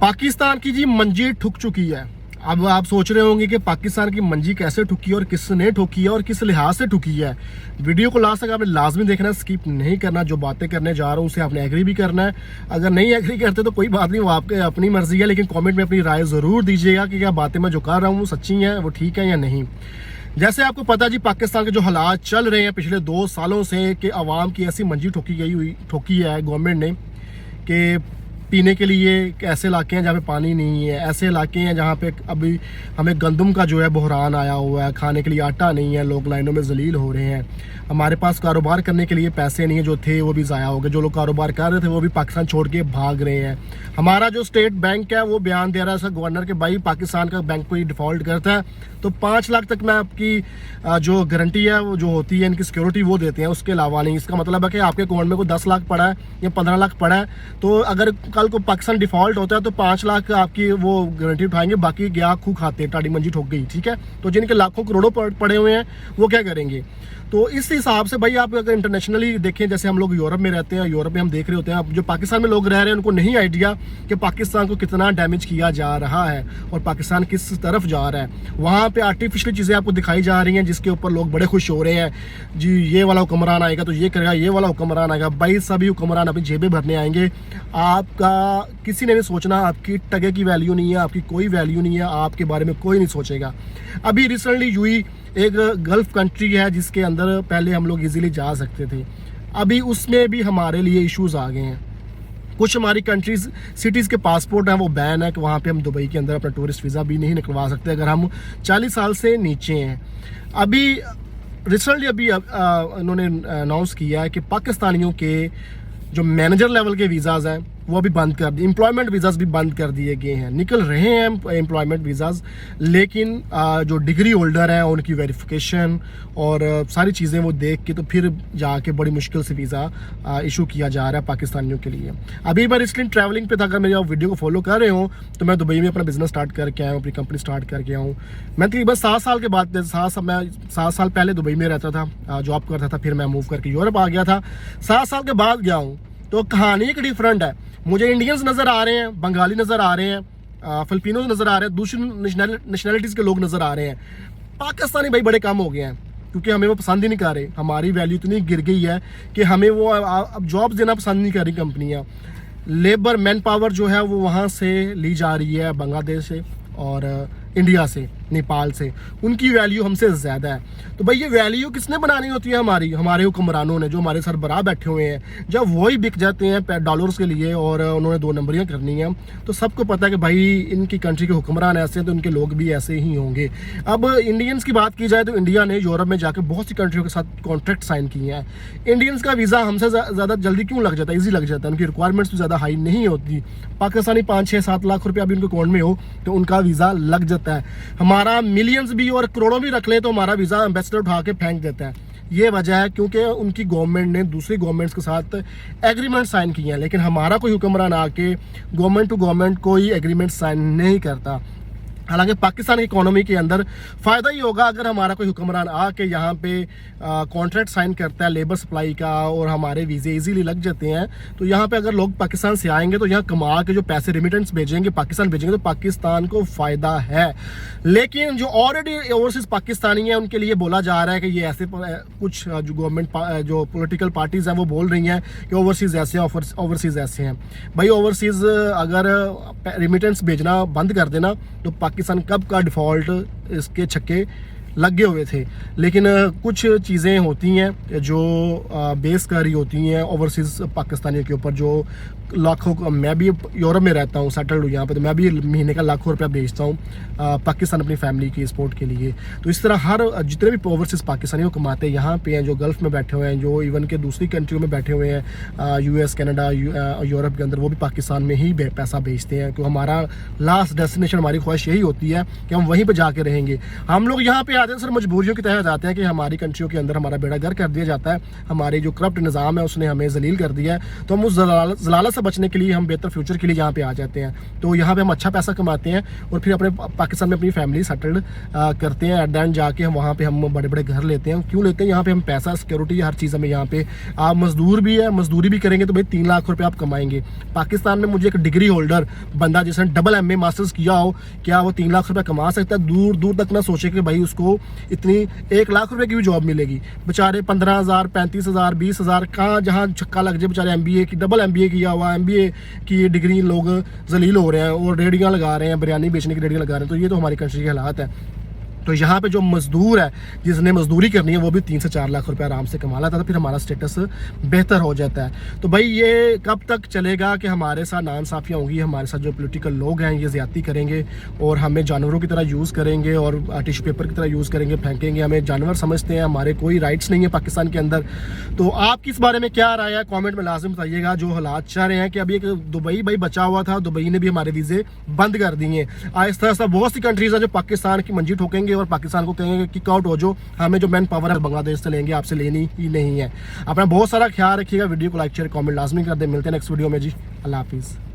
पाकिस्तान की जी मंजी ठुक चुकी है। अब आप सोच रहे होंगे कि पाकिस्तान की मंजी कैसे ठुकी है और किसने ठुकी है और किस लिहाज से ठुकी है। वीडियो को लास्ट तक आपने लाजमी देखना, स्किप नहीं करना। जो बातें करने जा रहा हूँ उसे आपने एग्री भी करना है। अगर नहीं एग्री करते तो कोई बात नहीं, वो आपके अपनी मर्जी है, लेकिन कमेंट में अपनी राय ज़रूर दीजिएगा कि क्या बातें मैं जो कर रहा हूँ वो सच्ची हैं, वो ठीक है या नहीं। जैसे आपको पता जी, पाकिस्तान के जो हालात चल रहे हैं पिछले 2 सालों से कि आवाम की ऐसी मंजी ठोकी है गवर्नमेंट ने कि पीने के लिए ऐसे इलाके हैं जहाँ पे पानी नहीं है, ऐसे इलाके हैं जहाँ पे अभी हमें गंदम का जो है बहरान आया हुआ है, खाने के लिए आटा नहीं है, लोग लाइनों में जलील हो रहे हैं। हमारे पास कारोबार करने के लिए पैसे नहीं है, जो थे वो भी ज़ाया हो गए। जो लोग कारोबार कर रहे थे वो भी पाकिस्तान छोड़ के भाग रहे हैं। हमारा जो स्टेट बैंक है वो बयान दे रहा है गवर्नर के भाई पाकिस्तान का बैंक कोई डिफ़ॉल्ट करता है तो 5 लाख तक मैं आपकी जो गारंटी है वो जो होती है इनकी सिक्योरिटी वो देते हैं, उसके अलावा नहीं। इसका मतलब है कि आपके अकाउंट में कोई 10 लाख पड़ा है या 15 लाख पड़ा है, तो अगर कल को पाकिस्तान डिफ़ॉल्ट होता है तो 5 लाख आपकी वो गारंटी उठाएंगे, बाकी गया खू खाते, टाड़ी मंजी ठोक गई। ठीक है, तो जिनके लाखों करोड़ों पड़े हुए हैं वो क्या करेंगे। तो इस हिसाब से भाई आप अगर इंटरनेशनली देखें, जैसे हम लोग यूरोप में रहते हैं, यूरोप में हम देख रहे होते हैं, जो पाकिस्तान में लोग रह रहे हैं उनको नहीं आइडिया कि पाकिस्तान को कितना डैमेज किया जा रहा है और पाकिस्तान किस तरफ जा रहा है। वहाँ पे आर्टिफिशियल चीज़ें आपको दिखाई जा रही हैं जिसके ऊपर लोग बड़े खुश हो रहे हैं जी, ये वाला हुक्मरान आएगा तो ये करेगा, ये वाला हुक्मरान आएगा। भाई सभी हुक्मरान अपनी जेबें भरने आएंगे, आपका किसी ने नहीं सोचना, आपकी टगे की वैल्यू नहीं है, आपकी कोई वैल्यू नहीं है, आपके बारे में कोई नहीं सोचेगा। अभी रिसेंटली यूएई एक गल्फ कंट्री है जिसके अंदर पहले हम लोग इजीली जा सकते थे, अभी उसमें भी हमारे लिए इश्यूज आ गए हैं। कुछ हमारी कंट्रीज सिटीज़ के पासपोर्ट हैं वो बैन है कि वहाँ पे हम दुबई के अंदर अपना टूरिस्ट वीज़ा भी नहीं निकलवा सकते अगर हम 40 साल से नीचे हैं। अभी रिसेंटली अभी उन्होंने अनाउंस किया है कि पाकिस्तानियों के जो मैनेजर लेवल के वीज़ाज हैं वो भी बंद कर दिए, एम्प्लॉयमेंट वीज़ाज भी बंद कर दिए गए हैं। निकल रहे हैं एम्प्लॉयमेंट वीज़ाज, लेकिन जो डिग्री होल्डर हैं उनकी वेरिफिकेशन और सारी चीज़ें वो देख के तो फिर जाके बड़ी मुश्किल से वीज़ा इशू किया जा रहा है पाकिस्तानियों के लिए। अभी मैं रिसेंटली ट्रैवलिंग पे था, अगर मेरी आप वीडियो को फॉलो कर रहे हो तो मैं दुबई में अपना बिजनेस स्टार्ट करके आया हूँ, अपनी कंपनी स्टार्ट करके आया हूँ। मैं तकरीबन 7 साल के बाद, 7 साल पहले दुबई में रहता था, जॉब करता था, फिर मैं मूव करके यूरोप आ गया था। 7 साल के बाद गया हूँ तो कहानी एक डिफरेंट है। मुझे इंडियंस नज़र आ रहे हैं, बंगाली नज़र आ रहे हैं, फिलिपिनोज नज़र आ रहे हैं, दूसरी नेशनैलिटीज़ के लोग नज़र आ रहे हैं। पाकिस्तानी भाई बड़े कम हो गए हैं क्योंकि हमें वो पसंद ही नहीं कर रहे। हमारी वैल्यू इतनी गिर गई है कि हमें वो अब जॉब्स देना पसंद नहीं कर रही कंपनियाँ। लेबर मैन पावर जो है वो वहाँ से ली जा रही है, बांग्लादेश से और इंडिया से, नेपाल से, उनकी वैल्यू हमसे ज़्यादा है। तो भाई ये वैल्यू किसने बनानी होती है? हमारे हुक्मरानों ने, जो हमारे सरबराह बैठे हुए हैं। जब वही बिक जाते हैं डॉलर्स के लिए और उन्होंने 2 नंबरियाँ करनी हैं तो सबको पता है कि भाई इनकी कंट्री के हुक्मरान ऐसे हैं तो इनके लोग भी ऐसे ही होंगे। अब इंडियंस की बात की जाए तो इंडिया ने यूरोप में जाकर बहुत सी कंट्रियों के साथ कॉन्ट्रैक्ट साइन किए हैं। इंडियंस का वीज़ा हमसे ज़्यादा जल्दी क्यों लग जाता है, ईजी लग जाता है, उनकी रिक्वायरमेंट्स भी ज़्यादा हाई नहीं होती। पाकिस्तानी 5-6-7 लाख रुपया अभी उनके अकाउंट में हो तो उनका वीज़ा लग जाता है। हमारा मिलियंस भी और करोड़ों भी रख ले तो हमारा वीज़ा एम्बेसडर उठा के फेंक देता है। ये वजह है क्योंकि उनकी गवर्नमेंट ने दूसरी गवर्नमेंट्स के साथ एग्रीमेंट साइन किए हैं, लेकिन हमारा कोई हुक्मरान आके गवर्नमेंट टू गवर्नमेंट कोई एग्रीमेंट साइन नहीं करता। हालांकि पाकिस्तान की इकोनॉमी के अंदर फ़ायदा ही होगा अगर हमारा कोई हुक्मरान आके यहाँ पे कॉन्ट्रैक्ट साइन करता है लेबर सप्लाई का और हमारे वीज़े इजीली लग जाते हैं। तो यहाँ पे अगर लोग पाकिस्तान से आएंगे तो यहाँ कमा के जो पैसे रेमिटेंस भेजेंगे पाकिस्तान भेजेंगे तो पाकिस्तान को फ़ायदा है। लेकिन जो ऑलरेडी ओवरसीज़ पाकिस्तानी हैं उनके लिए बोला जा रहा है कि ये ऐसे कुछ जो गवर्नमेंट जो पोलिटिकल पार्टीज़ हैं वो बोल रही हैं कि ओवरसीज़ ऐसे हैं, ओवरसीज़ ऐसे हैं। भाई ओवरसीज़ अगर रेमिटेंस भेजना बंद कर देना तो पाकिस्तान कब का डिफ़ॉल्ट इसके छक्के लगे हुए थे। लेकिन कुछ चीज़ें होती हैं जो बेस कर रही होती हैं ओवरसीज़ पाकिस्तानियों के ऊपर, जो लाखों, मैं भी यूरोप में रहता हूँ, सेटल्ड हूँ यहाँ पे, तो मैं भी महीने का लाखों रुपया भेजता हूँ पाकिस्तान अपनी फैमिली की सपोर्ट के लिए। तो इस तरह हर जितने भी ओवरसीज़ पाकिस्तानी वो कमाते हैं यहाँ पे हैं, जो गल्फ़ में बैठे हुए हैं, जो इवन के दूसरी कंट्रियों में बैठे हुए हैं, यूएस, कनाडा, यूरोप के अंदर, वो भी पाकिस्तान में ही पैसा भेजते हैं। क्योंकि हमारा लास्ट डेस्टिनेशन, हमारी ख्वाहिश यही होती है कि हम वहीं पर जाके रहेंगे। हम लोग यहाँ पे आते हैं सर मजबूरियों के तहत आते हैं कि हमारी कंट्रियों के अंदर हमारा बेड़ा गर्क कर दिया जाता है, हमारे जो करप्ट निज़ाम है उसने हमें जलील कर दिया है, तो हम उस जलालत से बचने के लिए, हम बेहतर फ्यूचर के लिए यहाँ पे आ जाते हैं। तो यहाँ पे हम अच्छा पैसा कमाते हैं और फिर अपने पाकिस्तान में अपनी फैमिली सेटल्ड करते हैं। एट द एंड जाके हम वहाँ पे हम बड़े बड़े घर लेते हैं। क्यों लेते हैं? यहाँ पे हम पैसा, सिक्योरिटी, हर चीज़ हमें यहाँ पे, आप मजदूर भी है, मजदूरी भी करेंगे तो भाई 3 लाख रुपये आप कमाएंगे। पाकिस्तान में मुझे एक डिग्री होल्डर बंदा जिसने डबल MA मास्टर्स किया हो, क्या वो 3 लाख रुपये कमा सकता है? दूर दूर तक ना सोचे कि भाई उसको इतनी 1 लाख रुपए की भी जॉब मिलेगी। बेचारे 15,000, 35,000, 20,000 कहाँ जहाँ छक्का लग जाए। बेचारे MBA की, डबल MBA किया हुआ, MBA की डिग्री लोग जलील हो रहे हैं और रेडियाँ लगा रहे हैं, बिरयानी बेचने की रेडियाँ लगा रहे हैं। तो ये तो हमारी कंट्री के हालात है। तो यहाँ पे जो मजदूर है, जिसने मजदूरी करनी है, वो भी 3 से 4 लाख रुपए आराम से कमा लेता है। तो फिर हमारा स्टेटस बेहतर हो जाता है। तो भाई ये कब तक चलेगा कि हमारे साथ नाइंसाफ़ियाँ होंगी, हमारे साथ जो पॉलिटिकल लोग हैं ये ज़्यादती करेंगे और हमें जानवरों की तरह यूज़ करेंगे और टिश्यू पेपर की तरह यूज़ करेंगे, फेंकेंगे, हमें जानवर समझते हैं, हमारे कोई राइट्स नहीं है पाकिस्तान के अंदर। तो आपकी इस बारे में क्या राय है? कॉमेंट में लाजिम बताइएगा। जो हालात चल रहे हैं कि अभी एक दुबई भाई बचा हुआ था, दुबई ने भी हमारे वीज़े बंद कर दिए। आहिस्ता आहिस्ता बहुत सी कंट्रीज हैं जो पाकिस्तान की मंजी ठोकेंगे और पाकिस्तान को कहेंगे किक आउट हो जो, हमें जो मैन पावर है बांग्लादेश से लेंगे, आपसे लेनी ही नहीं है। अपना बहुत सारा ख्याल रखिएगा। वीडियो को लाइक शेयर कमेंट लाजमी कर दे। मिलते हैं नेक्स्ट वीडियो में जी। अल्लाह हाफिज़।